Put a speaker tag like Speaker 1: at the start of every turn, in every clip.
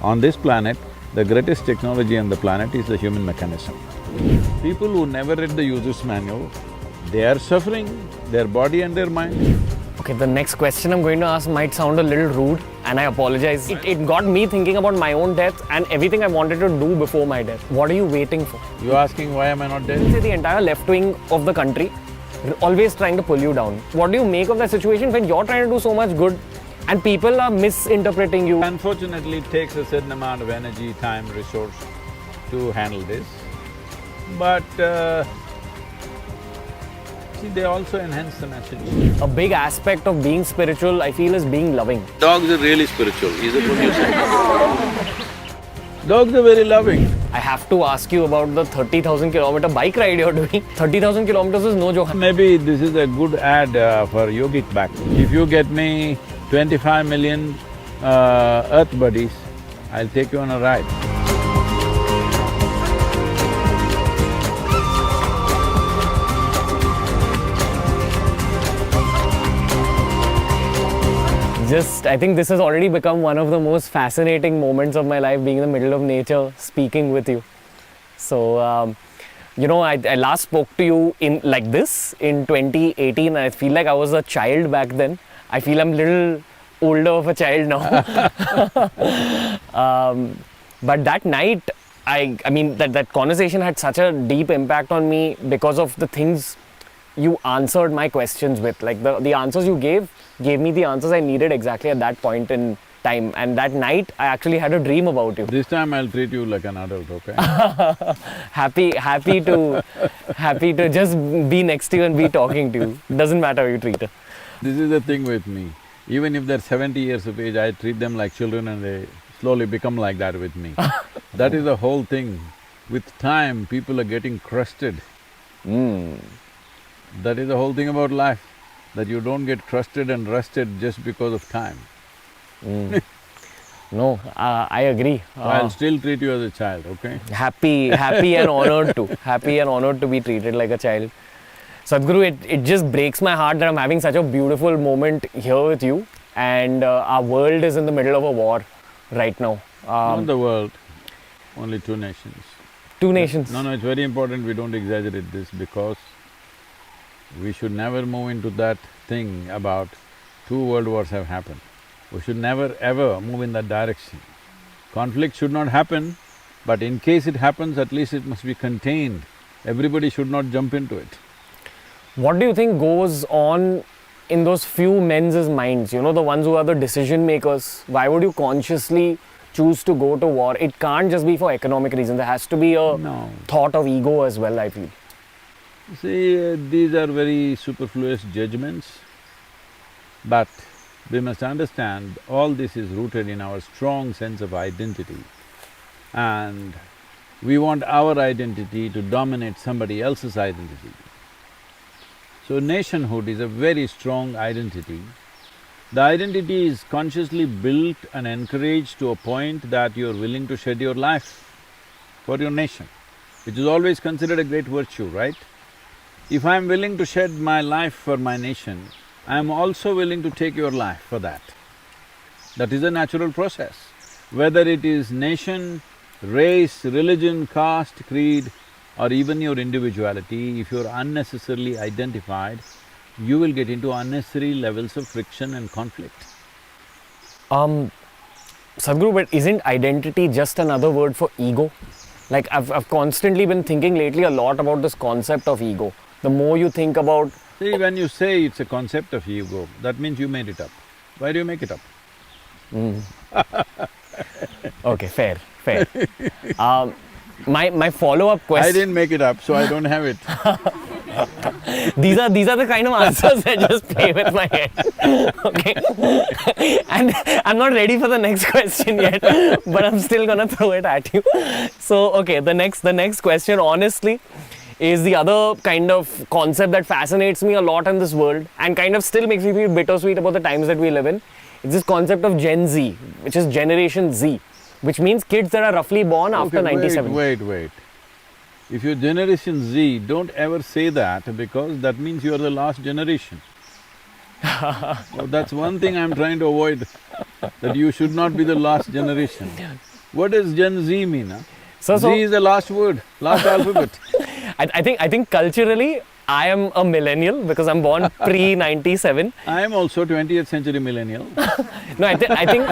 Speaker 1: On this planet, the greatest technology on the planet is the human mechanism. People who never read the user's manual, they are suffering, their body and their mind.
Speaker 2: Okay, the next question I'm going to ask might sound a little rude, and I apologize. It got me thinking about my own death and everything I wanted to do before my death. What are you waiting for?
Speaker 1: You asking why am I not dead?
Speaker 2: Say the entire left wing of the country always trying to pull you down. What do you make of that situation when you're trying to do so much good and people are misinterpreting you?
Speaker 1: Unfortunately, it takes a certain amount of energy, time, resource to handle this. But see, they also enhance the message.
Speaker 2: A big aspect of being spiritual, I feel, is being loving.
Speaker 1: Dogs are really spiritual, is it what you're saying? Dogs are very loving.
Speaker 2: I have to ask you about the 30,000 kilometer bike ride you're doing. 30,000 kilometers is no joke.
Speaker 1: Maybe this is a good ad for yogic back. If you get me 25 million earth buddies, I'll take you on a ride.
Speaker 2: I think this has already become one of the most fascinating moments of my life, being in the middle of nature, speaking with you. So, you know, I last spoke to you in like this in 2018. I feel like I was a child back then. I feel I'm a little older of a child now. But that night, I mean, that conversation had such a deep impact on me because of the things you answered my questions with. Like the answers you gave me the answers I needed exactly at that point in time. And that night, I actually had a dream about you.
Speaker 1: This time I'll treat you like an adult, okay?
Speaker 2: happy to just be next to you and be talking to you. Doesn't matter how you treat her.
Speaker 1: This is the thing with me. Even if they're 70 years of age, I treat them like children and they slowly become like that with me. That is the whole thing. With time, people are getting crusted. That is the whole thing about life, that you don't get crusted and rusted just because of time.
Speaker 2: No, I agree.
Speaker 1: So I'll still treat you as a child, okay?
Speaker 2: Happy and honored to. Happy and honored to be treated like a child. Sadhguru, it just breaks my heart that I'm having such a beautiful moment here with you, and our world is in the middle of a war right now.
Speaker 1: Not the world, only two nations.
Speaker 2: Two nations?
Speaker 1: No, it's very important we don't exaggerate this, because we should never move into that thing about two world wars have happened. We should never ever move in that direction. Conflict should not happen, but in case it happens, at least it must be contained. Everybody should not jump into it.
Speaker 2: What do you think goes on in those few men's minds, you know, the ones who are the decision makers? Why would you consciously choose to go to war? It can't just be for economic reasons, there has to be a thought of ego as well, I feel.
Speaker 1: See, these are very superfluous judgments, but we must understand all this is rooted in our strong sense of identity, and we want our identity to dominate somebody else's identity. So nationhood is a very strong identity. The identity is consciously built and encouraged to a point that you're willing to shed your life for your nation, which is always considered a great virtue, right? If I'm willing to shed my life for my nation, I'm also willing to take your life for that. That is a natural process. Whether it is nation, race, religion, caste, creed, or even your individuality, if you're unnecessarily identified, you will get into unnecessary levels of friction and conflict.
Speaker 2: Sadhguru, but isn't identity just another word for ego? Like I've constantly been thinking lately a lot about this concept of ego. The more you think about…
Speaker 1: See, when you say it's a concept of ego, that means you made it up. Why do you make it up?
Speaker 2: Okay, fair. My follow-up question…
Speaker 1: I didn't make it up, so I don't have it.
Speaker 2: These are the kind of answers that just play with my head, okay? And I'm not ready for the next question yet, but I'm still gonna throw it at you. So, okay, the next question, honestly, is the other kind of concept that fascinates me a lot in this world and kind of still makes me feel bittersweet about the times that we live in. It's this concept of Gen Z, which is Generation Z, which means kids that are roughly born after 97.
Speaker 1: Wait. If you're Generation Z, don't ever say that, because that means you're the last generation. So that's one thing I'm trying to avoid, that you should not be the last generation. What does Gen Z mean? Huh?
Speaker 2: So
Speaker 1: Z is the last word, last alphabet.
Speaker 2: I think culturally, I am a millennial because I'm born pre-97.
Speaker 1: I am also 20th century millennial.
Speaker 2: No, I think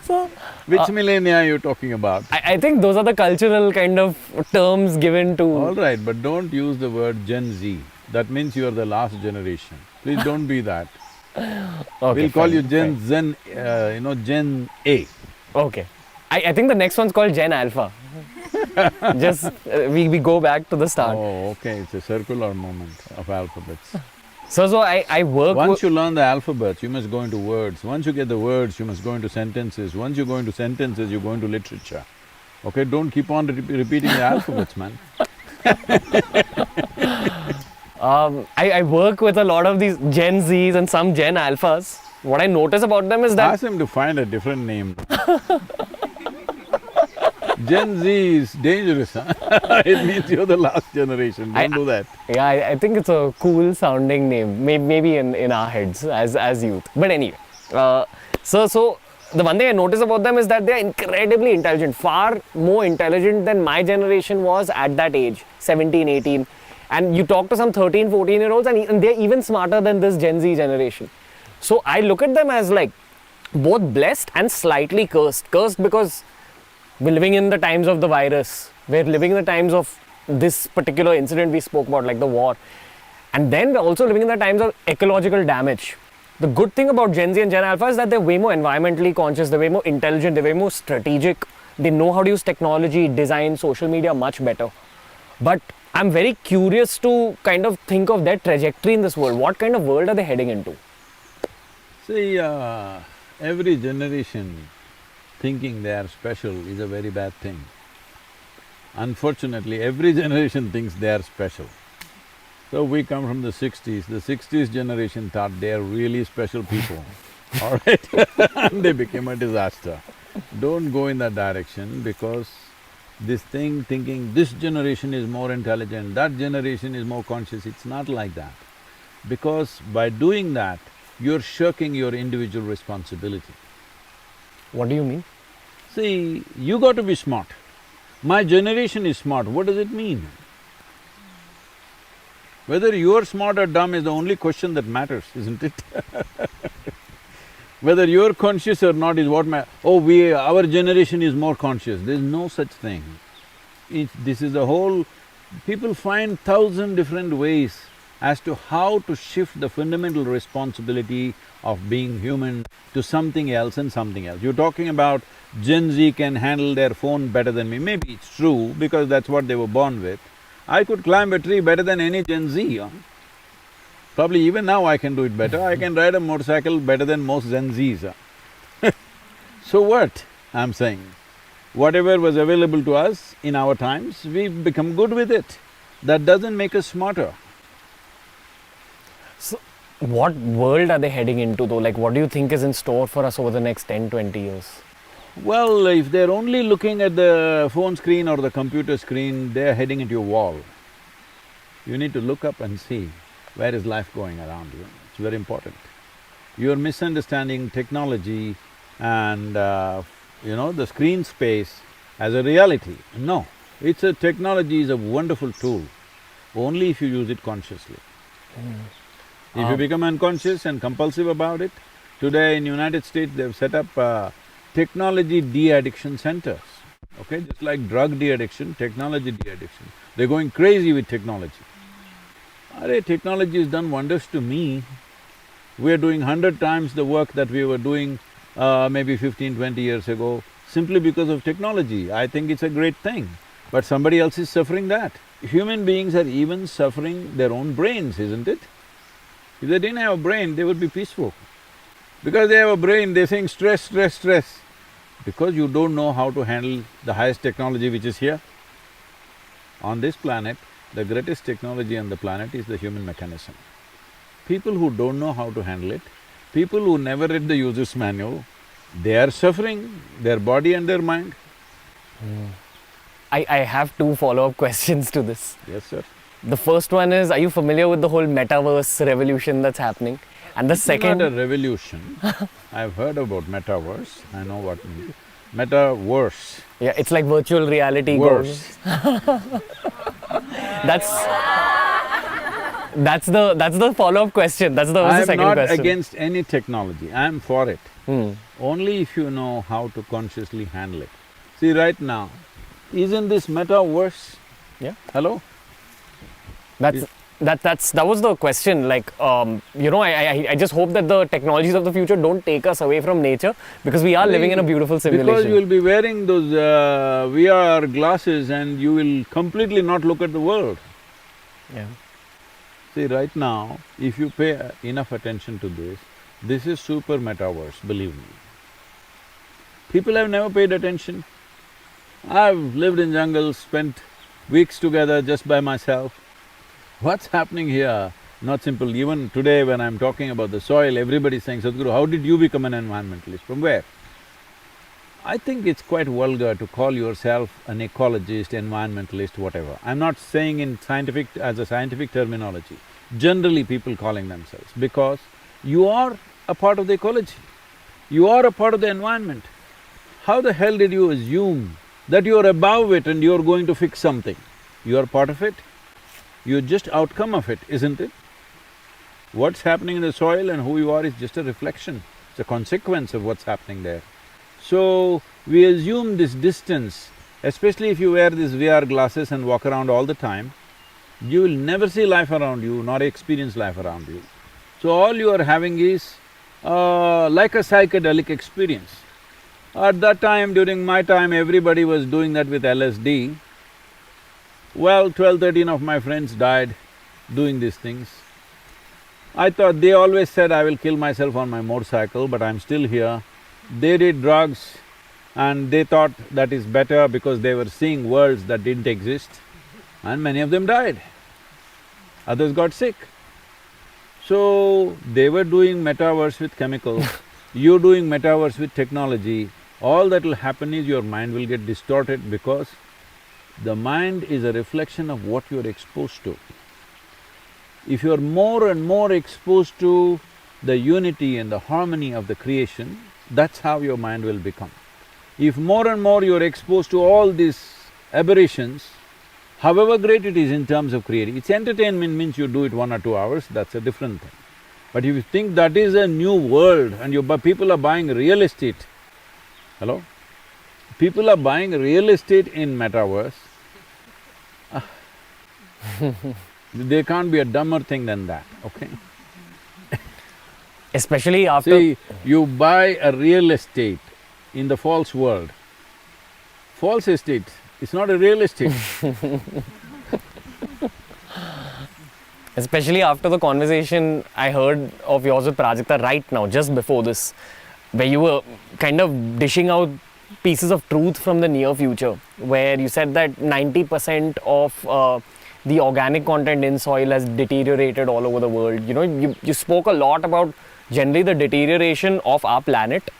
Speaker 2: so.
Speaker 1: Which millennia are you talking about?
Speaker 2: I think those are the cultural kind of terms given to.
Speaker 1: All right, but don't use the word Gen Z. That means you are the last generation. Please don't be that.
Speaker 2: Okay,
Speaker 1: We'll call
Speaker 2: fine,
Speaker 1: you Gen
Speaker 2: fine.
Speaker 1: Gen A.
Speaker 2: Okay. I think the next one's called Gen Alpha. Just we go back to the start.
Speaker 1: Oh, okay, it's a circular movement of alphabets.
Speaker 2: So I work.
Speaker 1: Once you learn the alphabet, you must go into words. Once you get the words, you must go into sentences. Once you go into sentences, you go into literature. Okay, don't keep on repeating the alphabets, man.
Speaker 2: I work with a lot of these Gen Zs and some Gen Alphas. What I notice about them is that
Speaker 1: Ask them to find a different name. Gen Z is dangerous, huh? It means you're the last generation, don't do that.
Speaker 2: Yeah, I think it's a cool sounding name, maybe in our heads as youth. But anyway, so the one thing I notice about them is that they're incredibly intelligent, far more intelligent than my generation was at that age, 17, 18. And you talk to some 13, 14-year-olds and they're even smarter than this Gen Z generation. So I look at them as like both blessed and slightly cursed. Cursed because we're living in the times of the virus. We're living in the times of this particular incident we spoke about, like the war. And then we're also living in the times of ecological damage. The good thing about Gen Z and Gen Alpha is that they're way more environmentally conscious, they're way more intelligent, they're way more strategic. They know how to use technology, design, social media much better. But I'm very curious to kind of think of their trajectory in this world. What kind of world are they heading into?
Speaker 1: See, every generation thinking they are special is a very bad thing. Unfortunately, every generation thinks they are special. So we come from the 60s. The 60s generation thought they are really special people, all right? And they became a disaster. Don't go in that direction because this thing thinking this generation is more intelligent, that generation is more conscious, it's not like that. Because by doing that, you're shirking your individual responsibility.
Speaker 2: What do you mean?
Speaker 1: See, you got to be smart. My generation is smart, what does it mean? Whether you're smart or dumb is the only question that matters, isn't it? Whether you're conscious or not is what our generation is more conscious. There's no such thing. This is the whole… People find 1,000 different ways as to how to shift the fundamental responsibility of being human to something else and something else. You're talking about Gen Z can handle their phone better than me. Maybe it's true because that's what they were born with. I could climb a tree better than any Gen Z, huh? Probably even now I can do it better. I can ride a motorcycle better than most Gen Zs, huh? So what, I'm saying? Whatever was available to us in our times, we've become good with it. That doesn't make us smarter.
Speaker 2: So, what world are they heading into though? Like, what do you think is in store for us over the next 10, 20 years?
Speaker 1: Well, if they're only looking at the phone screen or the computer screen, they're heading into a wall. You need to look up and see where is life going around you. It's very important. You're misunderstanding technology and the screen space as a reality. No, technology is a wonderful tool, only if you use it consciously. If you become unconscious and compulsive about it, today in United States they've set up technology de-addiction centers, okay? Just like drug de-addiction, technology de-addiction. They're going crazy with technology. Technology has done wonders to me. We're doing 100 times the work that we were doing maybe 15, 20 years ago, simply because of technology. I think it's a great thing, but somebody else is suffering that. Human beings are even suffering their own brains, isn't it? If they didn't have a brain, they would be peaceful. Because they have a brain, they're saying stress, stress, stress. Because you don't know how to handle the highest technology which is here. On this planet, the greatest technology on the planet is the human mechanism. People who don't know how to handle it, people who never read the user's manual, they are suffering, their body and their mind.
Speaker 2: I have two follow-up questions to this.
Speaker 1: Yes, sir.
Speaker 2: The first one is, are you familiar with the whole Metaverse revolution that's happening? And the
Speaker 1: It's
Speaker 2: second…
Speaker 1: not a revolution. I've heard about Metaverse, I know what it means. Metaverse.
Speaker 2: Yeah, it's like virtual reality.
Speaker 1: Worse.
Speaker 2: That's the follow-up question. That's the
Speaker 1: I'm
Speaker 2: second
Speaker 1: not
Speaker 2: question.
Speaker 1: against any technology, I'm for it. Only if you know how to consciously handle it. See, right now, isn't this Metaverse?
Speaker 2: Yeah.
Speaker 1: Hello?
Speaker 2: That was the question. Like, you know, I just hope that the technologies of the future don't take us away from nature, because we are living in a beautiful simulation.
Speaker 1: Because you will be wearing those VR glasses and you will completely not look at the world.
Speaker 2: Yeah.
Speaker 1: See, right now, if you pay enough attention to this is super Metaverse, believe me. People have never paid attention. I've lived in jungles, spent weeks together just by myself. What's happening here? Not simple. Even today when I'm talking about the soil, everybody's saying, Sadhguru, how did you become an environmentalist? From where? I think it's quite vulgar to call yourself an ecologist, environmentalist, whatever. I'm not saying as a scientific terminology. Generally people calling themselves, because you are a part of the ecology. You are a part of the environment. How the hell did you assume that you're above it and you're going to fix something? You are part of it. You're just outcome of it, isn't it? What's happening in the soil and who you are is just a reflection, it's a consequence of what's happening there. So, we assume this distance, especially if you wear these VR glasses and walk around all the time, you will never see life around you, nor experience life around you. So all you are having is like a psychedelic experience. At that time, during my time, everybody was doing that with LSD. Well, 12, 13 of my friends died doing these things. I thought… they always said I will kill myself on my motorcycle, but I'm still here. They did drugs and they thought that is better because they were seeing worlds that didn't exist, and many of them died. Others got sick. So, they were doing Metaverse with chemicals, you're doing Metaverse with technology. All that will happen is your mind will get distorted, because the mind is a reflection of what you're exposed to. If you're more and more exposed to the unity and the harmony of the creation, that's how your mind will become. If more and more you're exposed to all these aberrations, however great it is in terms of creating, it's entertainment means you do it 1 or 2 hours, that's a different thing. But if you think that is a new world and people are buying real estate, hello? People are buying real estate in Metaverse, there can't be a dumber thing than that, okay?
Speaker 2: Especially after…
Speaker 1: See, you buy a real estate in the false world. False estate, it's not a real estate.
Speaker 2: Especially after the conversation I heard of yours with Prajakta right now, just before this, where you were kind of dishing out pieces of truth from the near future, where you said that 90% of the organic content in soil has deteriorated all over the world. You know, you spoke a lot about generally the deterioration of our planet.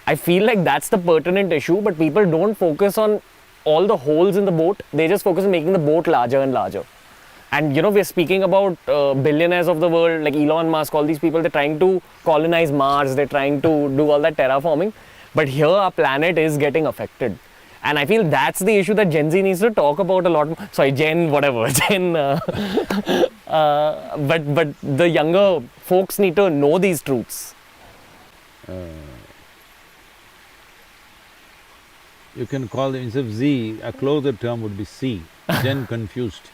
Speaker 2: I feel like that's the pertinent issue, but people don't focus on all the holes in the boat, they just focus on making the boat larger and larger. And you know, we're speaking about billionaires of the world like Elon Musk, all these people, they're trying to colonize Mars, they're trying to do all that terraforming, but here our planet is getting affected. And I feel that's the issue that Gen Z needs to talk about a lot more. Sorry, Gen whatever, Gen… but the younger folks need to know these truths.
Speaker 1: You can call them, instead of Z, a closer term would be C, Gen confused.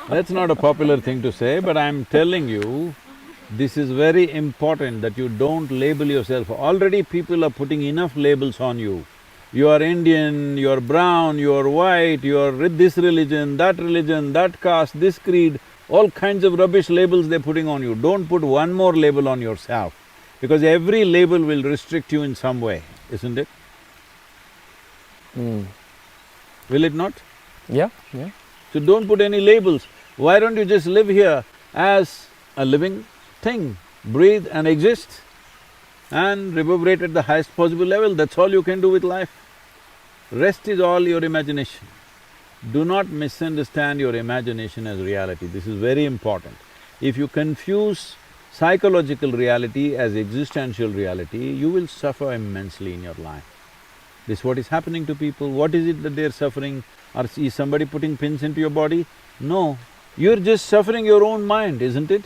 Speaker 1: That's not a popular thing to say, but I'm telling you, this is very important that you don't label yourself. Already people are putting enough labels on you. You are Indian, you are brown, you are white, you are this religion, that caste, this creed, all kinds of rubbish labels they're putting on you. Don't put one more label on yourself, because every label will restrict you in some way, isn't it? Will it not?
Speaker 2: Yeah, yeah.
Speaker 1: So don't put any labels. Why don't you just live here as a living thing, breathe and exist and reverberate at the highest possible level, that's all you can do with life. Rest is all your imagination. Do not misunderstand your imagination as reality, this is very important. If you confuse psychological reality as existential reality, you will suffer immensely in your life. This is what is happening to people. What is it that they're suffering? Or is somebody putting pins into your body? No, you're just suffering your own mind, isn't it?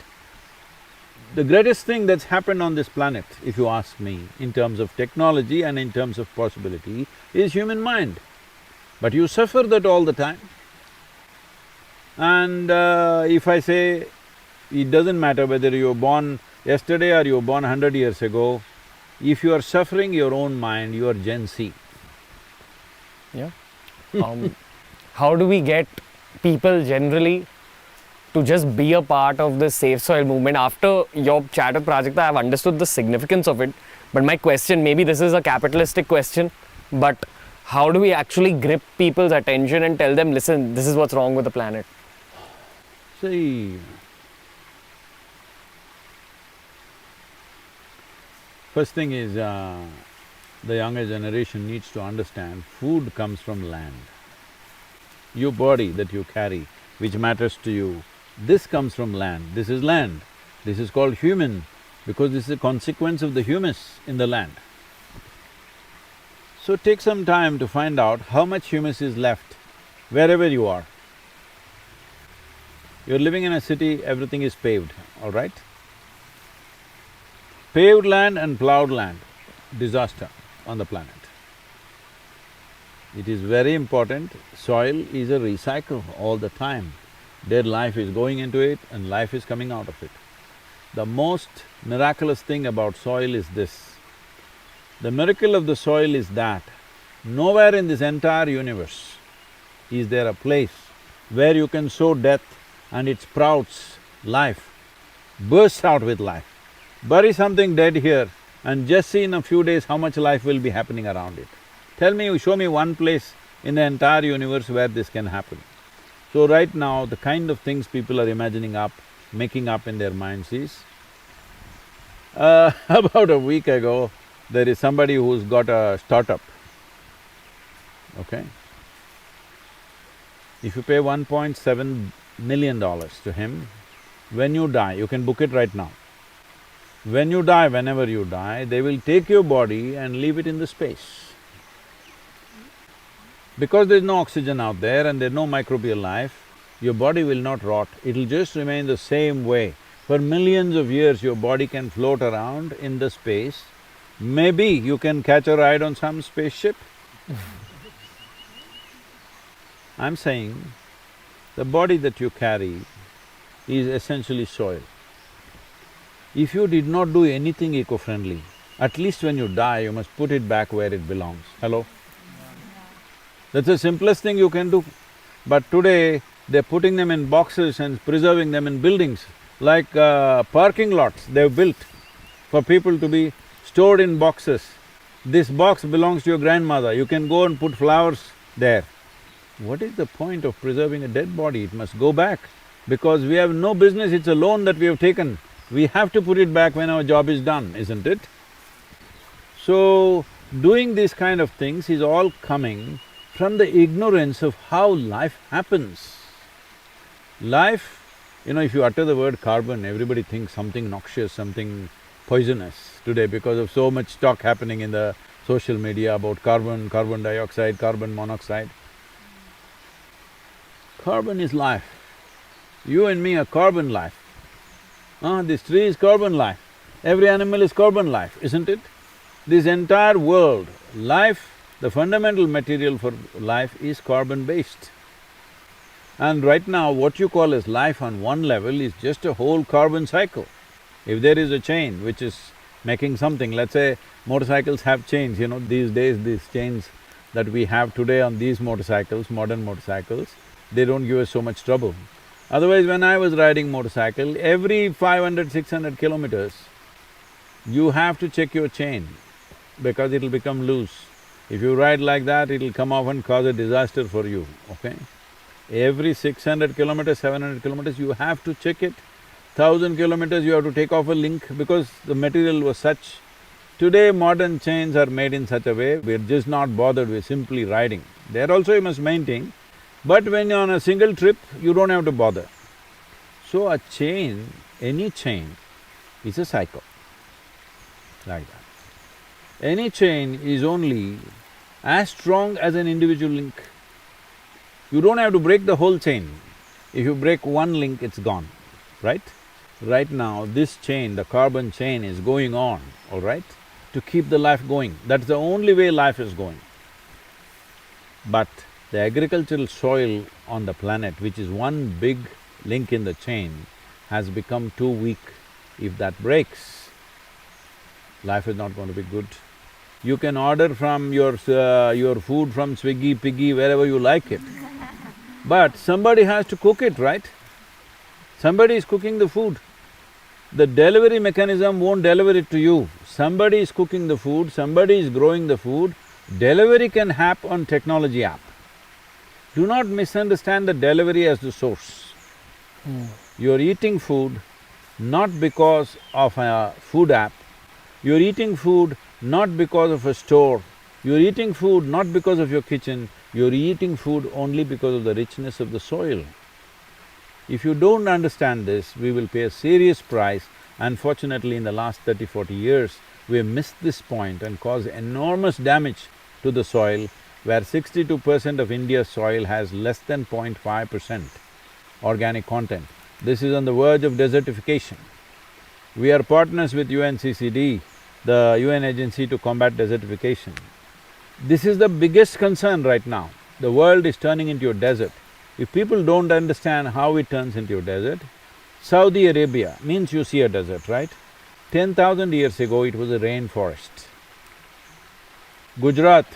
Speaker 1: The greatest thing that's happened on this planet, if you ask me, in terms of technology and in terms of possibility, is human mind. But you suffer that all the time. And if I say, it doesn't matter whether you were born yesterday or you were born 100 years ago, if you are suffering your own mind, you are Gen Z.
Speaker 2: Yeah. How do we get people generally to just be a part of this safe soil movement? After your chat with Prajakta, I have understood the significance of it. But my question, maybe this is a capitalistic question, but how do we actually grip people's attention and tell them, listen, this is what's wrong with the planet?
Speaker 1: See, first thing is, the younger generation needs to understand food comes from land. Your body that you carry, which matters to you, this comes from land, this is land. This is called human because this is a consequence of the humus in the land. So take some time to find out how much humus is left wherever you are. You're living in a city, everything is paved, all right? Paved land and plowed land, disaster on the planet. It is very important, soil is a recycle all the time. Dead life is going into it and life is coming out of it. The most miraculous thing about soil is this. The miracle of the soil is that nowhere in this entire universe is there a place where you can sow death and it sprouts life, bursts out with life. Bury something dead here and just see in a few days how much life will be happening around it. Tell me, show me one place in the entire universe where this can happen. So right now, the kind of things people are imagining up, making up in their minds is, about a week ago, there is somebody who's got a startup, okay? If you pay $1.7 million to him, when you die, you can book it right now. When you die, whenever you die, they will take your body and leave it in the space. Because there's no oxygen out there and there's no microbial life, your body will not rot, it'll just remain the same way. For millions of years, your body can float around in the space. Maybe you can catch a ride on some spaceship. I'm saying, the body that you carry is essentially soil. If you did not do anything eco-friendly, at least when you die, you must put it back where it belongs. Hello? That's the simplest thing you can do. But today, they're putting them in boxes and preserving them in buildings, like parking lots they've built for people to be stored in boxes. This box belongs to your grandmother, you can go and put flowers there. What is the point of preserving a dead body? It must go back, because we have no business, it's a loan that we have taken. We have to put it back when our job is done, isn't it? So, doing these kind of things is all coming from the ignorance of how life happens. Life, if you utter the word carbon, everybody thinks something noxious, something poisonous today because of so much talk happening in the social media about carbon, carbon dioxide, carbon monoxide. Carbon is life. You and me are carbon life. This tree is carbon life. Every animal is carbon life, isn't it? This entire world, life, the fundamental material for life is carbon-based. And right now, what you call as life on one level is just a whole carbon cycle. If there is a chain which is making something, let's say motorcycles have chains, these days these chains that we have today on these motorcycles, modern motorcycles, they don't give us so much trouble. Otherwise, when I was riding motorcycle, every 500, 600 kilometers, you have to check your chain because it'll become loose. If you ride like that, it'll come off and cause a disaster for you, okay? Every 600 kilometers, 700 kilometers, you have to check it. 1,000 kilometers, you have to take off a link because the material was such. Today, modern chains are made in such a way, we're just not bothered, we're simply riding. There also you must maintain, but when you're on a single trip, you don't have to bother. So a chain any chain is a cycle, like that. Any chain is only as strong as an individual link. You don't have to break the whole chain. If you break one link, it's gone, right? Right now, this chain, the carbon chain is going on, all right, to keep the life going. That's the only way life is going. But the agricultural soil on the planet, which is one big link in the chain, has become too weak. If that breaks, life is not going to be good. You can order from your food from Swiggy, Piggy, wherever you like it. But somebody has to cook it, right? Somebody is cooking the food. The delivery mechanism won't deliver it to you. Somebody is cooking the food, somebody is growing the food. Delivery can happen on technology app. Do not misunderstand the delivery as the source. You're eating food not because of a food app, you're eating food not because of a store, you're eating food not because of your kitchen, you're eating food only because of the richness of the soil. If you don't understand this, we will pay a serious price. Unfortunately, in the last 30-40 years, we have missed this point and caused enormous damage to the soil, where 62% of India's soil has less than 0.5% organic content. This is on the verge of desertification. We are partners with UNCCD, the UN agency to combat desertification. This is the biggest concern right now. The world is turning into a desert. If people don't understand how it turns into a desert, Saudi Arabia means you see a desert, right? 10,000 years ago, it was a rainforest. Gujarat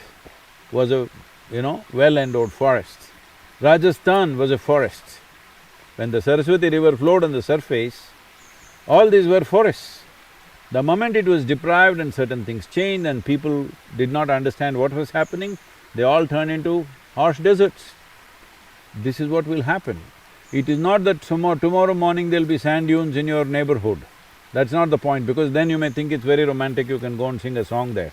Speaker 1: was a, well-endowed forest. Rajasthan was a forest. When the Saraswati river flowed on the surface, all these were forests. The moment it was deprived and certain things changed and people did not understand what was happening, they all turned into harsh deserts. This is what will happen. It is not that tomorrow morning there'll be sand dunes in your neighborhood. That's not the point, because then you may think it's very romantic, you can go and sing a song there,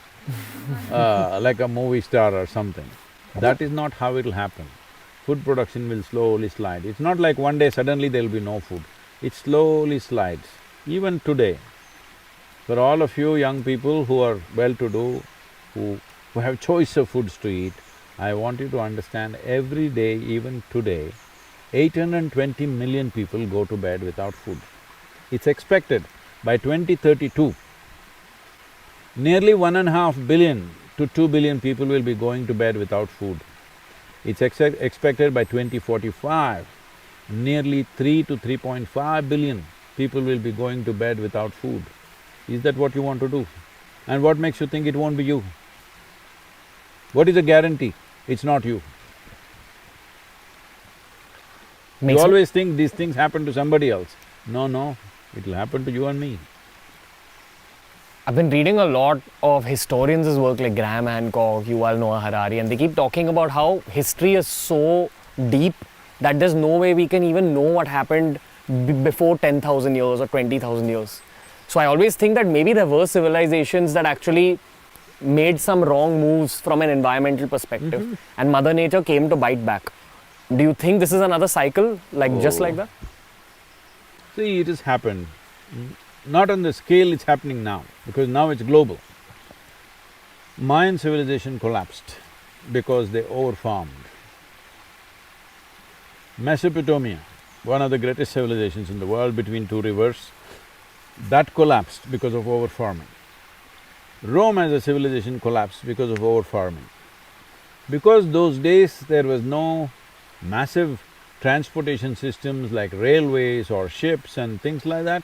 Speaker 1: like a movie star or something. That is not how it'll happen. Food production will slowly slide. It's not like one day suddenly there'll be no food. It slowly slides. Even today, for all of you young people who are well-to-do, who have choice of foods to eat, I want you to understand, every day, even today, 820 million people go to bed without food. It's expected by 2032, nearly 1.5 billion to 2 billion people will be going to bed without food. It's expected by 2045, nearly 3 to 3.5 billion people will be going to bed without food. Is that what you want to do? And what makes you think it won't be you? What is the guarantee? It's not you. You always think these things happen to somebody else. No, it'll happen to you and me.
Speaker 2: I've been reading a lot of historians' work like Graham Hancock, Yuval Noah Harari, and they keep talking about how history is so deep that there's no way we can even know what happened before 10,000 years or 20,000 years. So I always think that maybe there were civilizations that actually made some wrong moves from an environmental perspective, and Mother Nature came to bite back. Do you think this is another cycle, just like that?
Speaker 1: See, it has happened. Not on the scale it's happening now, because now it's global. Mayan civilization collapsed because they overfarmed. Mesopotamia, one of the greatest civilizations in the world between two rivers, that collapsed because of overfarming. Rome as a civilization collapsed because of overfarming. Because those days there was no massive transportation systems like railways or ships and things like that,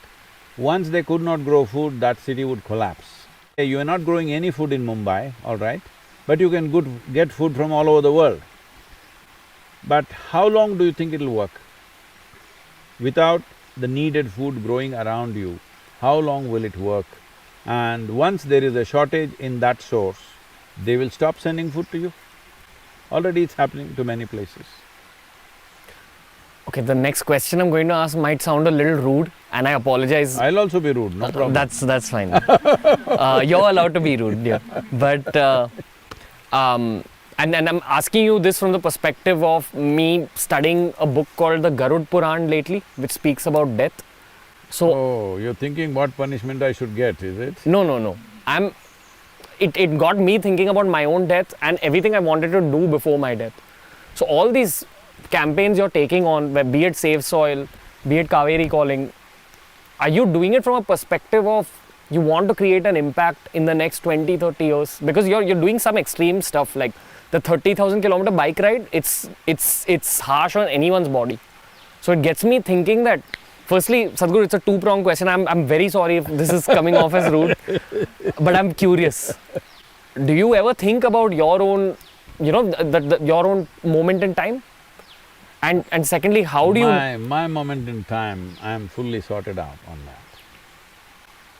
Speaker 1: once they could not grow food, that city would collapse. You are not growing any food in Mumbai, all right, but you can get food from all over the world. But how long do you think it'll work? Without the needed food growing around you, how long will it work? And once there is a shortage in that source, they will stop sending food to you. Already it's happening to many places.
Speaker 2: Okay, the next question I'm going to ask might sound a little rude, and I apologize.
Speaker 1: I'll also be rude, no problem.
Speaker 2: That's fine. You're allowed to be rude, yeah. But and I'm asking you this from the perspective of me studying a book called the Garud Puran lately, which speaks about death. So
Speaker 1: Oh, you're thinking what punishment I should get, is it?
Speaker 2: no. It got me thinking about my own death and everything I wanted to do before my death. So all these campaigns you're taking on, be it Save Soil, be it Kaveri Calling, are you doing it from a perspective of you want to create an impact in the next 20, 30 years? Because you're doing some extreme stuff like the 30,000 kilometer bike ride. It's harsh on anyone's body. So it gets me thinking that, firstly, Sadhguru, it's a two-pronged question. I'm very sorry if this is coming off as rude, but I'm curious. Do you ever think about your own, your own moment in time? And secondly, how do you…
Speaker 1: My moment in time, I am fully sorted out on that.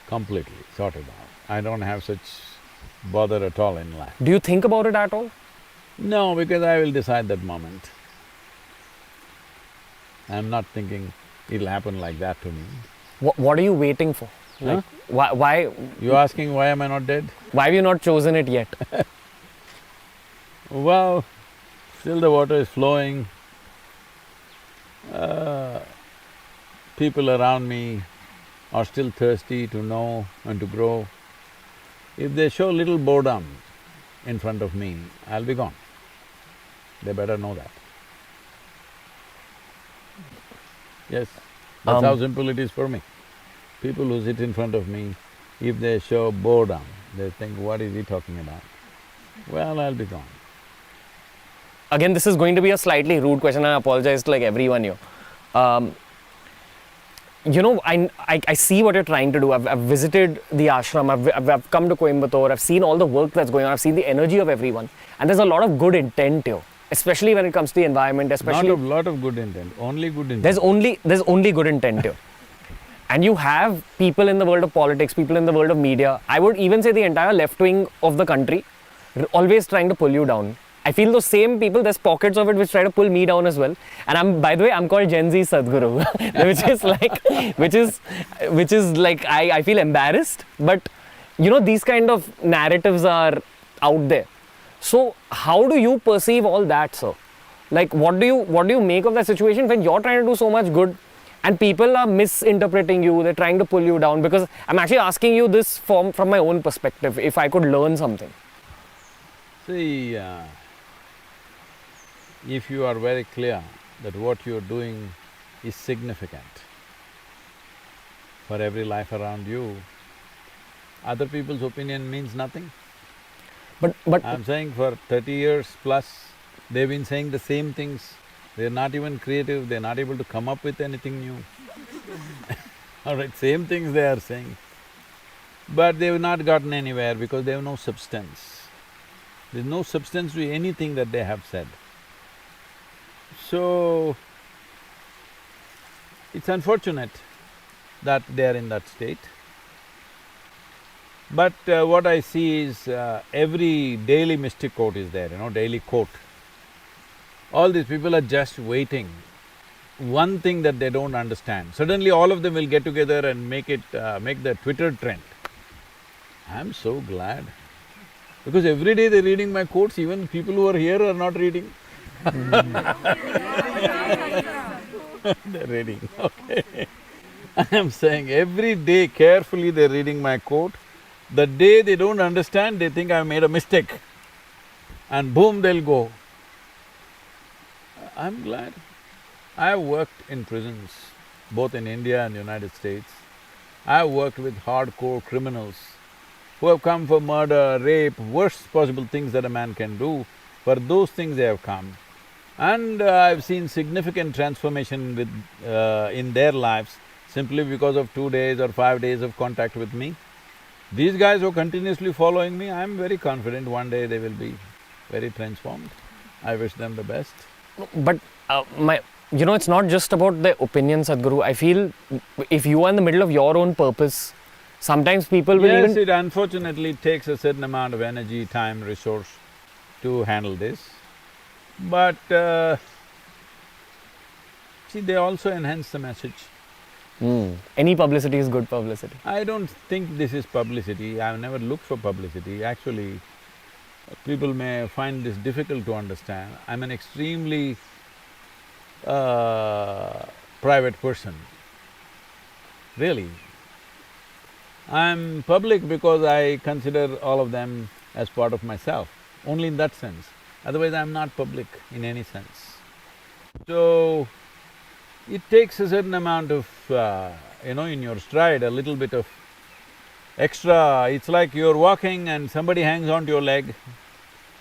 Speaker 1: Completely sorted out. I don't have such bother at all in life.
Speaker 2: Do you think about it at all?
Speaker 1: No, because I will decide that moment. I'm not thinking it'll happen like that to me.
Speaker 2: What are you waiting for? Like, why…
Speaker 1: You're asking why am I not dead?
Speaker 2: Why have you not chosen it yet?
Speaker 1: Well, still the water is flowing. People around me are still thirsty to know and to grow. If they show little boredom in front of me, I'll be gone. They better know that. Yes, that's how simple it is for me. People who sit in front of me, if they show boredom, they think, what is he talking about? Well, I'll be gone.
Speaker 2: Again, this is going to be a slightly rude question, I apologize to like everyone here. I see what you're trying to do. I've visited the ashram, I've come to Coimbatore, I've seen all the work that's going on, I've seen the energy of everyone. And there's a lot of good intent here, especially when it comes to the environment, especially…
Speaker 1: Not a lot of good intent, only good intent.
Speaker 2: There's only good intent here. And you have people in the world of politics, people in the world of media, I would even say the entire left wing of the country, always trying to pull you down. I feel those same people, there's pockets of it which try to pull me down as well. And by the way, I'm called Gen Z Sadhguru, which is like, I feel embarrassed. But these kind of narratives are out there. So how do you perceive all that, sir? Like, what do you make of that situation when you're trying to do so much good and people are misinterpreting you, they're trying to pull you down? Because I'm actually asking you this from my own perspective, if I could learn something.
Speaker 1: See, if you are very clear that what you're doing is significant for every life around you, other people's opinion means nothing.
Speaker 2: But
Speaker 1: I'm saying for 30 years plus, they've been saying the same things. They're not even creative, they're not able to come up with anything new. All right, same things they are saying. But they've not gotten anywhere because they have no substance. There's no substance to anything that they have said. So, it's unfortunate that they are in that state. But what I see is every daily mystic quote is there, daily quote. All these people are just waiting. One thing that they don't understand, suddenly all of them will get together and make the Twitter trend. I'm so glad. Because every day they're reading my quotes, even people who are here are not reading. They're reading, okay. I am saying every day carefully they're reading my quote. The day they don't understand, they think I've made a mistake. And boom, they'll go. I'm glad. I have worked in prisons, both in India and United States. I have worked with hardcore criminals who have come for murder, rape, worst possible things that a man can do. For those things they have come. And I've seen significant transformation in their lives simply because of 2 days or 5 days of contact with me. These guys who are continuously following me, I'm very confident one day they will be very transformed. I wish them the best.
Speaker 2: But it's not just about the opinion, Sadhguru. I feel if you are in the middle of your own purpose, sometimes people will
Speaker 1: Yes,
Speaker 2: even…
Speaker 1: it unfortunately takes a certain amount of energy, time, resource to handle this. But see, they also enhance the message.
Speaker 2: Any publicity is good publicity.
Speaker 1: I don't think this is publicity, I've never looked for publicity. Actually, people may find this difficult to understand. I'm an extremely private person. really. I'm public because I consider all of them as part of myself, only in that sense. Otherwise, I'm not public in any sense. So, it takes a certain amount of, in your stride, a little bit of extra… It's like you're walking and somebody hangs onto your leg,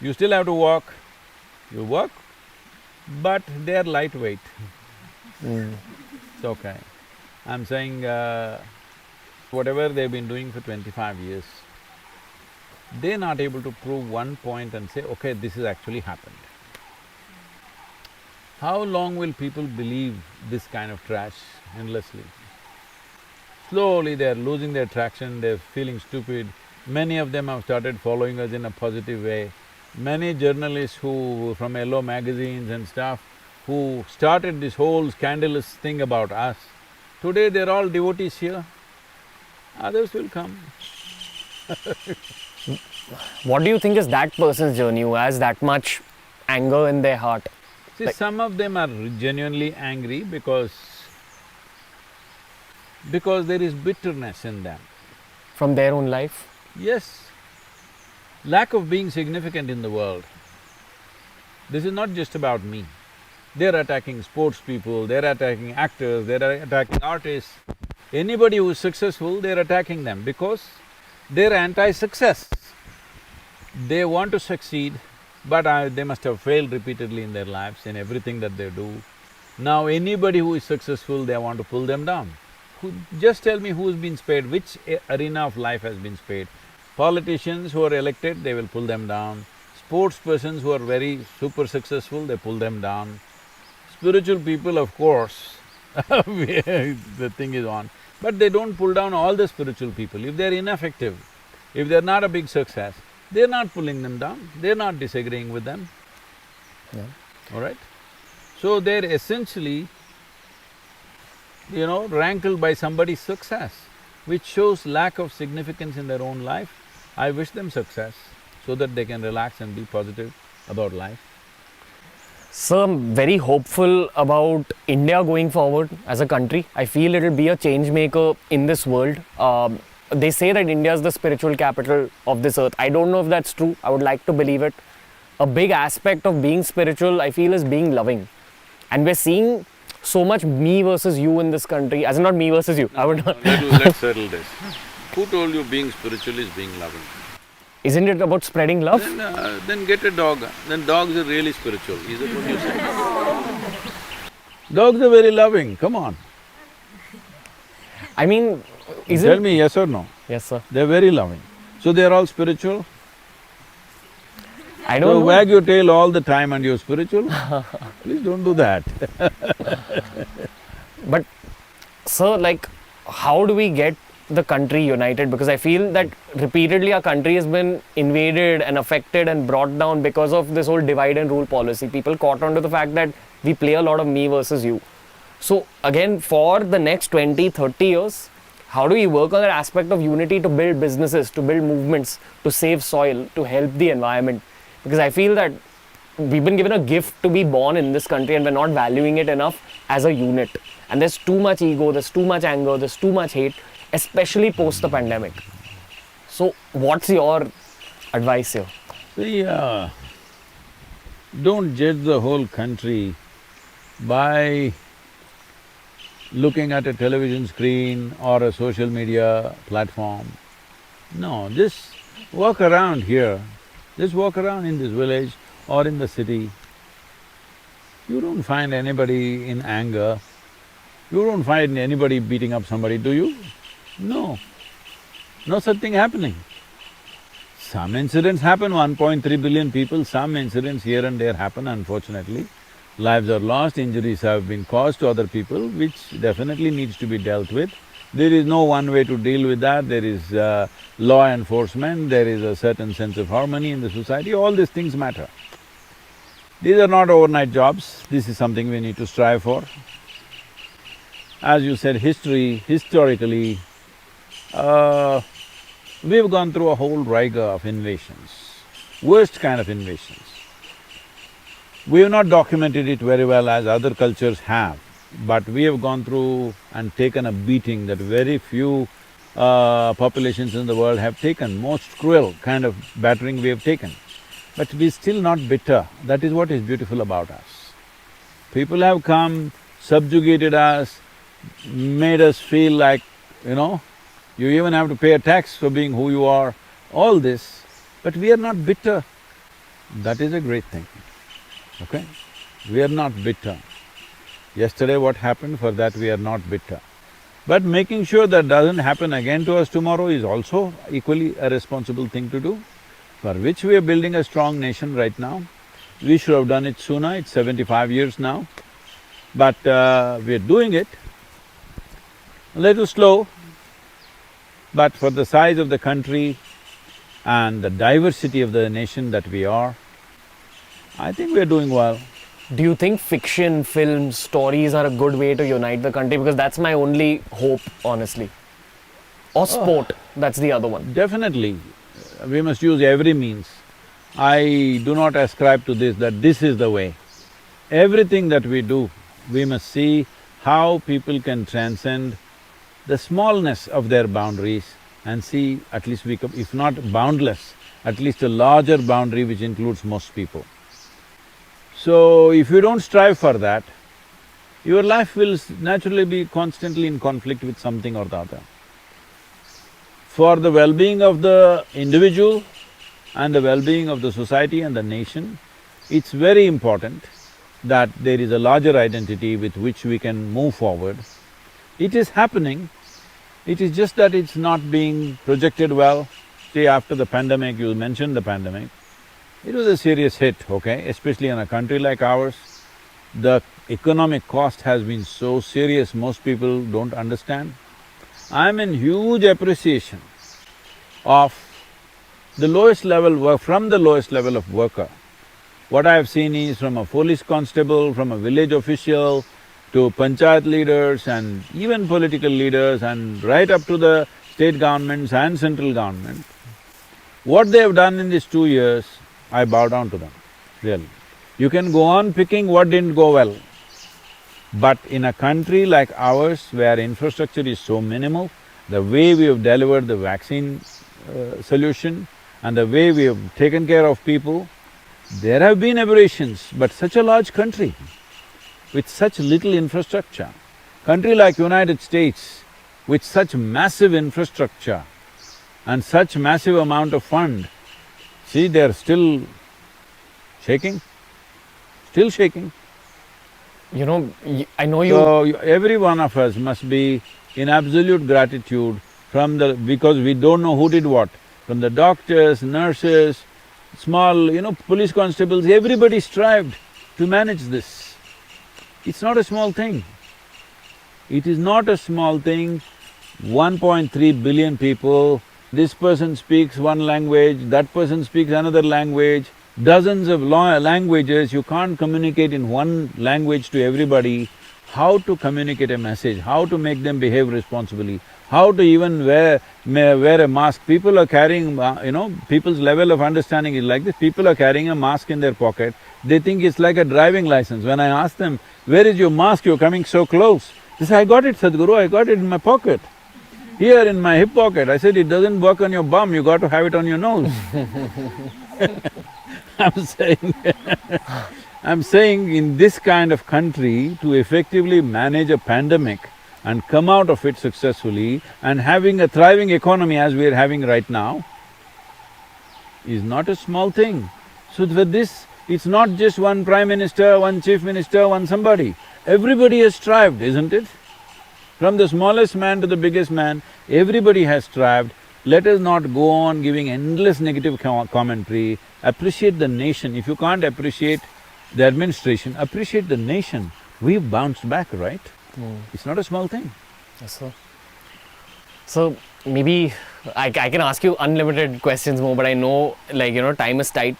Speaker 1: you still have to walk, you walk, but they're lightweight. It's okay. I'm saying, whatever they've been doing for 25 years, they're not able to prove one point and say, okay, this has actually happened. How long will people believe this kind of trash endlessly? Slowly they're losing their traction, they're feeling stupid. Many of them have started following us in a positive way. Many journalists who… from yellow magazines and stuff, who started this whole scandalous thing about us, today they're all devotees here. Others will come.
Speaker 2: What do you think is that person's journey who has that much anger in their heart?
Speaker 1: See, some of them are genuinely angry because there is bitterness in them.
Speaker 2: From their own life?
Speaker 1: Yes. Lack of being significant in the world. This is not just about me. They're attacking sports people, they're attacking actors, they're attacking artists. Anybody who's successful, they're attacking them because they're anti-success. They want to succeed, but they must have failed repeatedly in their lives, in everything that they do. Now anybody who is successful, they want to pull them down. Just tell me who's been spared, which arena of life has been spared. Politicians who are elected, they will pull them down. Sports persons who are very super successful, they pull them down. Spiritual people, of course, the thing is on. But they don't pull down all the spiritual people. If they're ineffective, if they're not a big success, they're not pulling them down, they're not disagreeing with them.
Speaker 2: Yeah.
Speaker 1: All right? So they're essentially, rankled by somebody's success, which shows lack of significance in their own life. I wish them success so that they can relax and be positive about life.
Speaker 2: So I'm very hopeful about India going forward as a country. I feel it'll be a change maker in this world. They say that India is the spiritual capital of this earth. I don't know if that's true. I would like to believe it. A big aspect of being spiritual, I feel, is being loving. And we're seeing so much me versus you in this country, as in not me versus you. I would not…
Speaker 1: Let's settle this. Who told you being spiritual is being loving?
Speaker 2: Isn't it about spreading love?
Speaker 1: Then get a dog. Then dogs are really spiritual. Is that what you say? Dogs are very loving, come on.
Speaker 2: I mean,
Speaker 1: Tell me yes or no.
Speaker 2: Yes, sir.
Speaker 1: They're very loving. So they're all spiritual?
Speaker 2: I don't
Speaker 1: So
Speaker 2: know.
Speaker 1: wag your tail all the time and you're spiritual? Please don't do that.
Speaker 2: But, sir, like, how do we get the country united? Because I feel that repeatedly our country has been invaded and affected and brought down because of this whole divide and rule policy. People caught on to the fact that we play a lot of me versus you. So again, for the next 20, 30 years, how do we work on that aspect of unity to build businesses, to build movements, to save soil, to help the environment? Because I feel that we've been given a gift to be born in this country and we're not valuing it enough as a unit. And there's too much ego, there's too much anger, there's too much hate, especially post the pandemic. So what's your advice here?
Speaker 1: See, don't judge the whole country by looking at a television screen or a social media platform. No, just walk around here, just walk around in this village or in the city. You don't find anybody in anger, you don't find anybody beating up somebody, do you? No, no such thing happening. Some incidents happen, 1.3 billion people, some incidents here and there happen, unfortunately. Lives are lost, injuries have been caused to other people, which definitely needs to be dealt with. There is no one way to deal with that, there is law enforcement, there is a certain sense of harmony in the society, all these things matter. These are not overnight jobs, this is something we need to strive for. As you said, historically, we've gone through a whole rigor of invasions, worst kind of invasions. We have not documented it very well as other cultures have. but we have gone through and taken a beating that very few populations in the world have taken, most cruel kind of battering we have taken. But we're still not bitter, that is what is beautiful about us. People have come, subjugated us, made us feel like, you even have to pay a tax for being who you are, all this, but we are not bitter. That is a great thing, okay? We are not bitter. Yesterday what happened, for that we are not bitter. But making sure that doesn't happen again to us tomorrow is also equally a responsible thing to do, for which we are building a strong nation right now. We should have done it sooner, it's 75 years now, but we're doing it. A little slow, but for the size of the country and the diversity of the nation that we are, I think we're doing well.
Speaker 2: Do you think fiction, films, stories are a good way to unite the country? Because that's my only hope, honestly. Or sport, that's the other one.
Speaker 1: Definitely, we must use every means. I do not ascribe to this, that this is the way. Everything that we do, we must see how people can transcend the smallness of their boundaries and see at least we come, if not boundless, at least a larger boundary which includes most people. So, if you don't strive for that, your life will naturally be constantly in conflict with something or the other. For the well-being of the individual and the well-being of the society and the nation, it's very important that there is a larger identity with which we can move forward. It is happening, it is just that it's not being projected well. See, after the pandemic, you mentioned the pandemic, it was a serious hit, okay, especially in a country like ours. The economic cost has been so serious, most people don't understand. I'm in huge appreciation of the lowest level from the lowest level of worker. What I have seen is from a police constable, from a village official, to panchayat leaders and even political leaders and right up to the state governments and central government, what they have done in these 2 years, I bow down to them, really. You can go on picking what didn't go well, but in a country like ours where infrastructure is so minimal, the way we have delivered the vaccine solution and the way we have taken care of people, there have been aberrations, but such a large country with such little infrastructure, country like United States with such massive infrastructure and such massive amount of fund, see, they're still shaking, still shaking.
Speaker 2: I know you…
Speaker 1: So, every one of us must be in absolute gratitude because we don't know who did what, from the doctors, nurses, small, police constables, everybody strived to manage this. It's not a small thing. It is not a small thing. 1.3 billion people, this person speaks one language, that person speaks another language, dozens of languages, you can't communicate in one language to everybody. How to communicate a message, how to make them behave responsibly, how to even wear a mask. People are carrying, people's level of understanding is like this, people are carrying a mask in their pocket, they think it's like a driving license. When I ask them, where is your mask, you're coming so close? They say, I got it, Sadhguru, I got it in my pocket. Here in my hip pocket. I said, it doesn't work on your bum, you got to have it on your nose. I'm saying in this kind of country, to effectively manage a pandemic and come out of it successfully and having a thriving economy as we are having right now is not a small thing. So for this, it's not just one prime minister, one chief minister, one somebody. Everybody has strived, isn't it? From the smallest man to the biggest man, everybody has strived. Let us not go on giving endless negative commentary. Appreciate the nation. If you can't appreciate the administration, appreciate the nation. We've bounced back, right? It's not a small thing.
Speaker 2: Yes, sir. So, maybe I can ask you unlimited questions more, but I know, time is tight.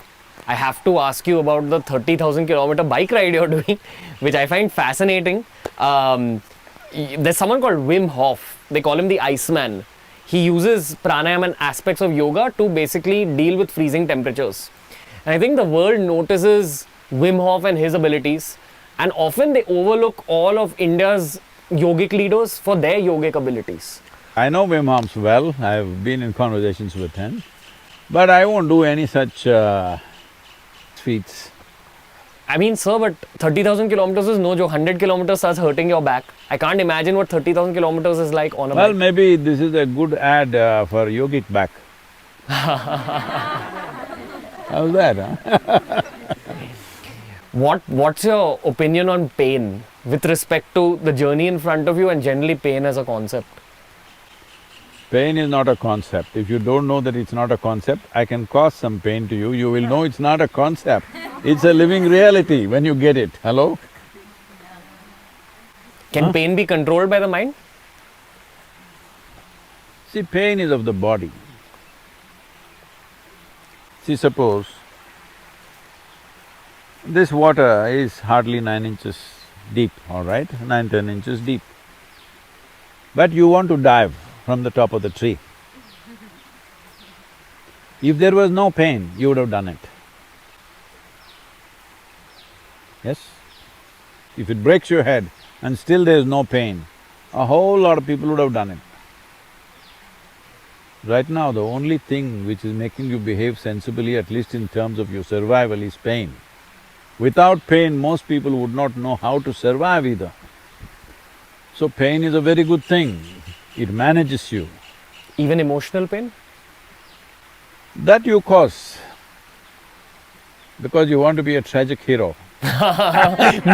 Speaker 2: I have to ask you about the 30,000 kilometer bike ride you're doing, which I find fascinating. There's someone called Wim Hof, they call him the Iceman. He uses pranayama and aspects of yoga to basically deal with freezing temperatures. And I think the world notices Wim Hof and his abilities. And often they overlook all of India's yogic leaders for their yogic abilities.
Speaker 1: I know Wim Hof well, I've been in conversations with him, but I won't do any such feats.
Speaker 2: I mean, sir, but 30,000 kilometers is no joke. 100 kilometers starts hurting your back. I can't imagine what 30,000 kilometers is like on a
Speaker 1: Well,
Speaker 2: bike.
Speaker 1: maybe this is a good ad for yogic back. How's that, huh?
Speaker 2: What's your opinion on pain with respect to the journey in front of you and generally pain as a concept?
Speaker 1: Pain is not a concept. If you don't know that it's not a concept, I can cause some pain to you, you will know it's not a concept. It's a living reality when you get it. Hello?
Speaker 2: Can pain be controlled by the mind?
Speaker 1: See, pain is of the body. See, suppose this water is hardly 9 inches deep, all right, 9–10 inches deep. But you want to dive from the top of the tree. If there was no pain, you would have done it. Yes? If it breaks your head and still there is no pain, a whole lot of people would have done it. Right now, the only thing which is making you behave sensibly, at least in terms of your survival, is pain. Without pain, most people would not know how to survive either. So pain is a very good thing, it manages you.
Speaker 2: Even emotional pain?
Speaker 1: That you cause, because you want to be a tragic hero.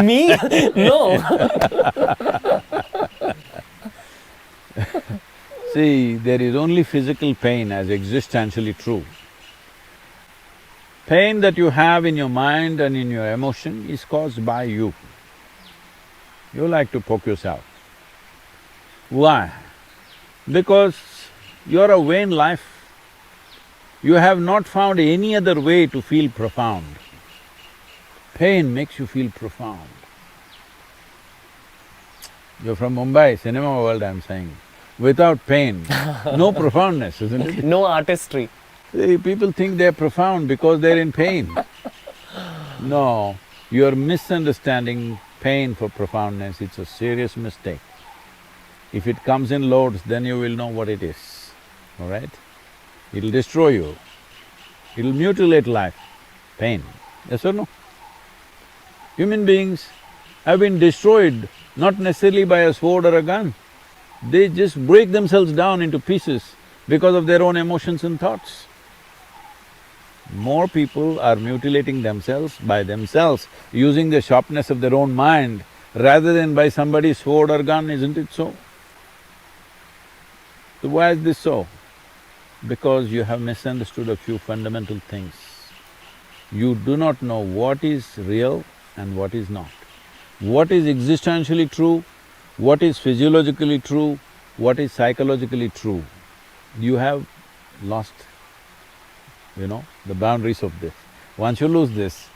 Speaker 2: Me? No.
Speaker 1: See, there is only physical pain as existentially true. Pain that you have in your mind and in your emotion is caused by you. You like to poke yourself. Why? Because you're a vain life. You have not found any other way to feel profound. Pain makes you feel profound. You're from Mumbai, cinema world, I'm saying. Without pain, no profoundness, isn't it?
Speaker 2: No artistry.
Speaker 1: See, people think they're profound because they're in pain. No, you're misunderstanding pain for profoundness, it's a serious mistake. If it comes in loads, then you will know what it is, all right? It'll destroy you, it'll mutilate life, pain, yes or no? Human beings have been destroyed not necessarily by a sword or a gun, they just break themselves down into pieces because of their own emotions and thoughts. More people are mutilating themselves by themselves, using the sharpness of their own mind rather than by somebody's sword or gun, isn't it so? So why is this so? Because you have misunderstood a few fundamental things. You do not know what is real and what is not. What is existentially true, what is physiologically true, what is psychologically true. You have lost, the boundaries of this. Once you lose this,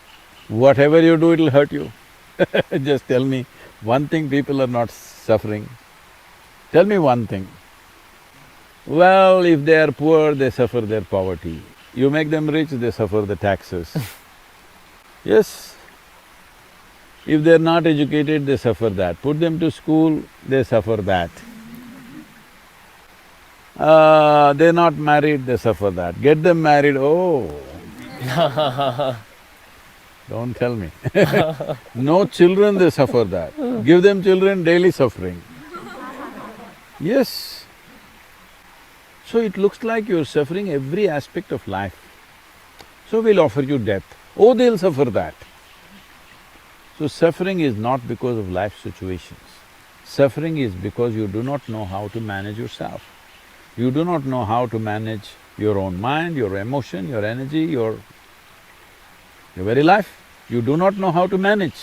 Speaker 1: whatever you do, it'll hurt you. Just tell me one thing people are not suffering. Tell me one thing. Well, if they are poor, they suffer their poverty. You make them rich, they suffer the taxes. Yes. If they're not educated, they suffer that. Put them to school, they suffer that. They're not married, they suffer that. Get them married, oh. Don't tell me. No children, they suffer that. Give them children, daily suffering. Yes. So it looks like you're suffering every aspect of life. So we'll offer you death. Oh, they'll suffer that. So suffering is not because of life situations. Suffering is because you do not know how to manage yourself. You do not know how to manage your own mind, your emotion, your energy, your very life. You do not know how to manage,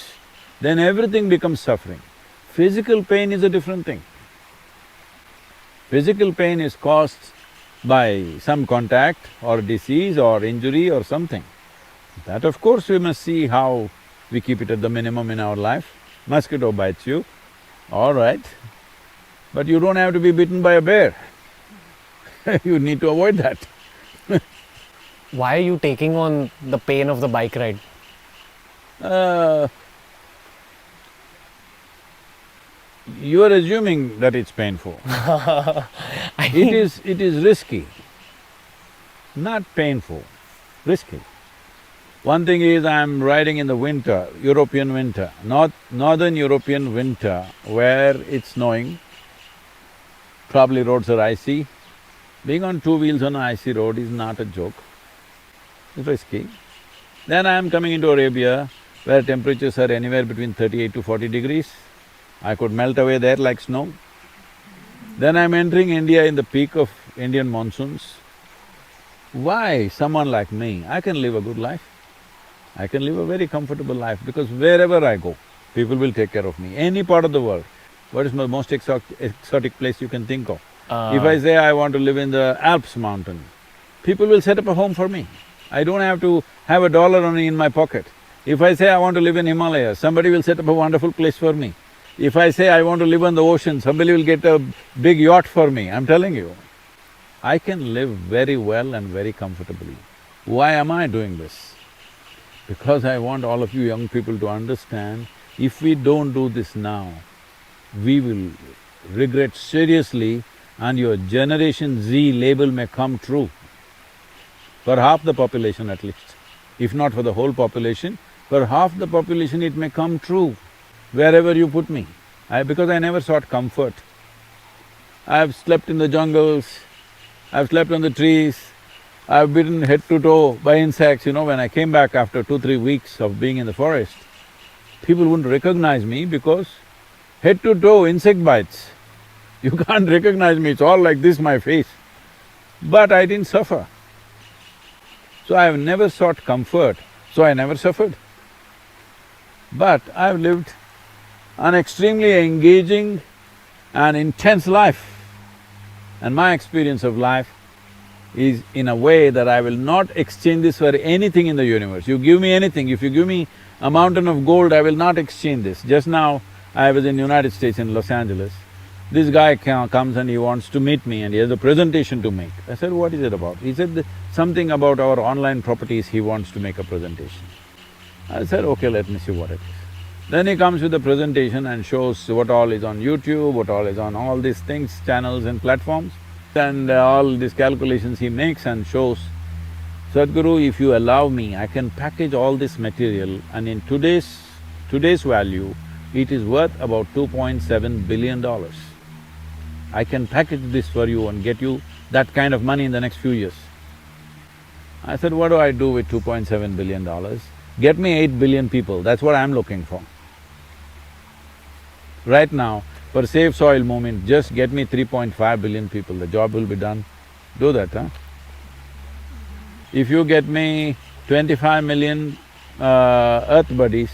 Speaker 1: then everything becomes suffering. Physical pain is a different thing. Physical pain is caused by some contact or disease or injury or something. That of course we must see how we keep it at the minimum in our life. Mosquito bites you, all right, but you don't have to be bitten by a bear. You need to avoid that.
Speaker 2: Why are you taking on the pain of the bike ride?
Speaker 1: You are assuming that it's painful. It is risky, not painful, risky. One thing is, I'm riding in the winter, European winter, northern European winter, where it's snowing, probably roads are icy. Being on two wheels on an icy road is not a joke, it's risky. Then I'm coming into Arabia, where temperatures are anywhere between 38 to 40 degrees. I could melt away there like snow. Then I'm entering India in the peak of Indian monsoons. Why someone like me? I can live a good life. I can live a very comfortable life because wherever I go, people will take care of me, any part of the world. What is the most exotic place you can think of? If I say I want to live in the Alps mountain, people will set up a home for me. I don't have to have a dollar only in my pocket. If I say I want to live in Himalayas, somebody will set up a wonderful place for me. If I say I want to live on the ocean, somebody will get a big yacht for me, I'm telling you. I can live very well and very comfortably. Why am I doing this? Because I want all of you young people to understand, if we don't do this now, we will regret seriously and your Generation Z label may come true. For half the population at least. If not for the whole population, for half the population it may come true, wherever you put me. Because I never sought comfort. I've slept in the jungles, I've slept on the trees, I've bitten head to toe by insects. When I came back after 2-3 weeks of being in the forest, people wouldn't recognize me because head to toe insect bites. You can't recognize me, it's all like this, my face. But I didn't suffer. So I've never sought comfort, so I never suffered. But I've lived an extremely engaging and intense life. And my experience of life is in a way that I will not exchange this for anything in the universe. You give me anything, if you give me a mountain of gold, I will not exchange this. Just now, I was in United States in Los Angeles. This guy comes and he wants to meet me and he has a presentation to make. I said, what is it about? He said, something about our online properties, he wants to make a presentation. I said, okay, let me see what it is. Then he comes with a presentation and shows what all is on YouTube, what all is on all these things, channels and platforms, and all these calculations he makes and shows, Sadhguru, if you allow me, I can package all this material and in today's value, it is worth about $2.7 billion. I can package this for you and get you that kind of money in the next few years. I said, what do I do with $2.7 billion? Get me 8 billion people, that's what I'm looking for. Right now, for Save Soil movement, just get me 3.5 billion people, the job will be done. Do that, huh? If you get me 25 million earth buddies,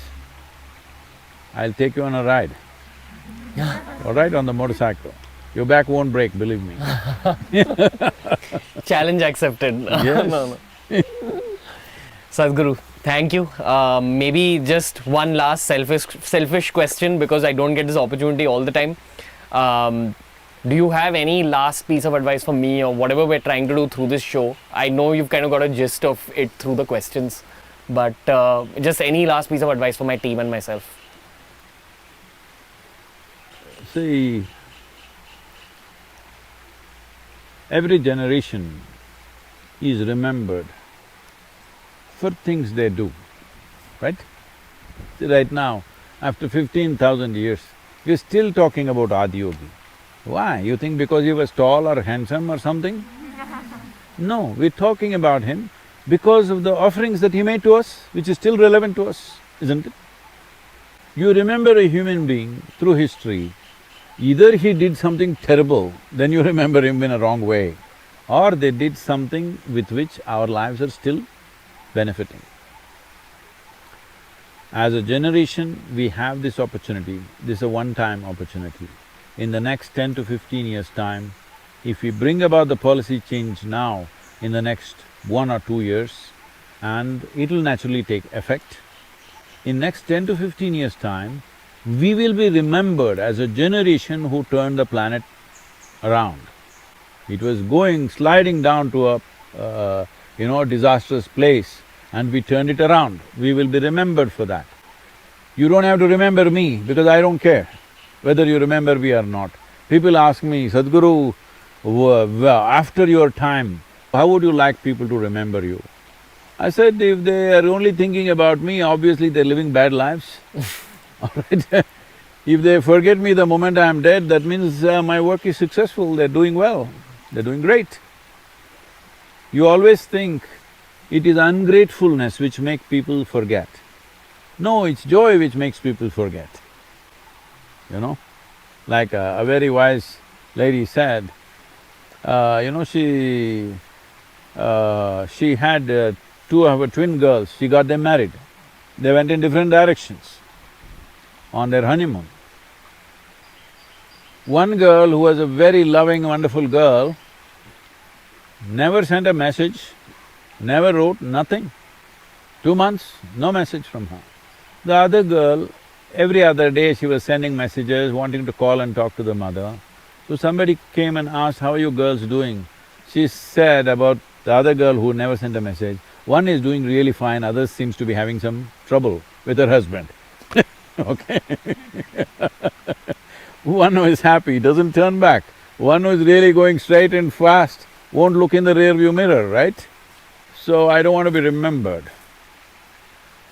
Speaker 1: I'll take you on a ride. All right, on the motorcycle. Your back won't break, believe me.
Speaker 2: Challenge accepted.
Speaker 1: Yes.
Speaker 2: No. Sadhguru, thank you. Maybe just one last selfish question because I don't get this opportunity all the time. Do you have any last piece of advice for me or whatever we're trying to do through this show? I know you've kind of got a gist of it through the questions, but just any last piece of advice for my team and myself.
Speaker 1: See, every generation is remembered for things they do, right? See, right now, after 15,000 years, we're still talking about Adiyogi. Why? You think because he was tall or handsome or something? No, we're talking about him because of the offerings that he made to us, which is still relevant to us, isn't it? You remember a human being through history, either he did something terrible, then you remember him in a wrong way, or they did something with which our lives are still benefiting. As a generation, we have this opportunity, this is a one-time opportunity. In the next 10 to 15 years' time, if we bring about the policy change now, in the next 1 or 2 years, and it'll naturally take effect, in next 10 to 15 years' time, we will be remembered as a generation who turned the planet around. It was sliding down to a disastrous place and we turned it around. We will be remembered for that. You don't have to remember me because I don't care. whether you remember me or not. People ask me, Sadhguru, after your time, how would you like people to remember you? I said, if they are only thinking about me, obviously they're living bad lives. All right? If they forget me the moment I am dead, that means my work is successful, they're doing well, they're doing great. You always think it is ungratefulness which makes people forget. No, it's joy which makes people forget. You know, like a very wise lady said, she had two of her twin girls, she got them married. They went in different directions on their honeymoon. One girl who was a very loving, wonderful girl, never sent a message, never wrote, nothing. 2 months, no message from her. The other girl, every other day she was sending messages, wanting to call and talk to the mother. So somebody came and asked, how are you girls doing? She said about the other girl who never sent a message, one is doing really fine, other seems to be having some trouble with her husband. Okay. One who is happy doesn't turn back. One who is really going straight and fast won't look in the rear view mirror, right? So I don't want to be remembered.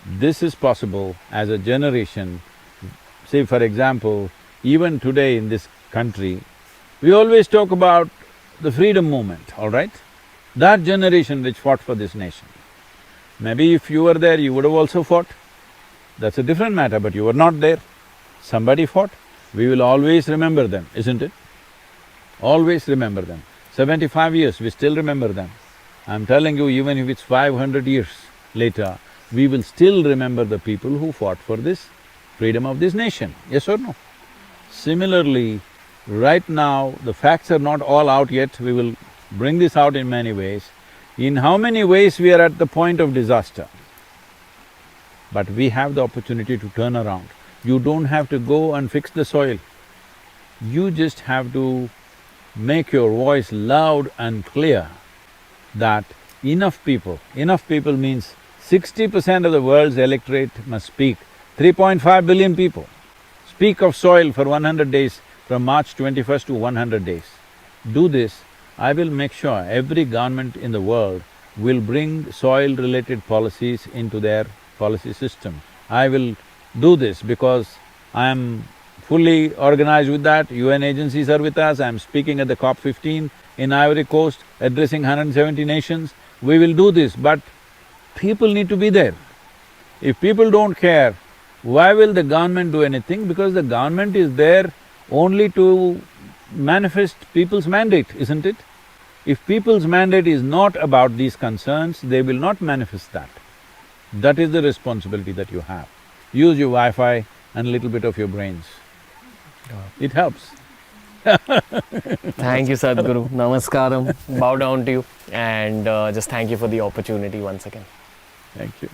Speaker 1: This is possible as a generation. Say for example, even today in this country, we always talk about the freedom movement, all right? That generation which fought for this nation. Maybe if you were there, you would have also fought. That's a different matter, but you were not there. Somebody fought. We will always remember them, isn't it? Always remember them. 75 years, we still remember them. I'm telling you, even if it's 500 years later, we will still remember the people who fought for this freedom of this nation, yes or no? Similarly, right now, the facts are not all out yet, we will bring this out in many ways. In how many ways we are at the point of disaster. But we have the opportunity to turn around. You don't have to go and fix the soil. You just have to make your voice loud and clear that enough people means 60% of the world's electorate must speak. 3.5 billion people speak of soil for 100 days, from March 21st to 100 days. Do this, I will make sure every government in the world will bring soil-related policies into their policy system. I will do this because I am fully organized with that, UN agencies are with us, I am speaking at the COP15 in Ivory Coast, addressing 170 nations. We will do this, but people need to be there. If people don't care, why will the government do anything? Because the government is there only to manifest people's mandate, isn't it? If people's mandate is not about these concerns, they will not manifest that. That is the responsibility that you have. Use your Wi-Fi and a little bit of your brains. It helps.
Speaker 2: Thank you, Sadhguru. Namaskaram. Bow down to you and just thank you for the opportunity once again.
Speaker 1: Thank you.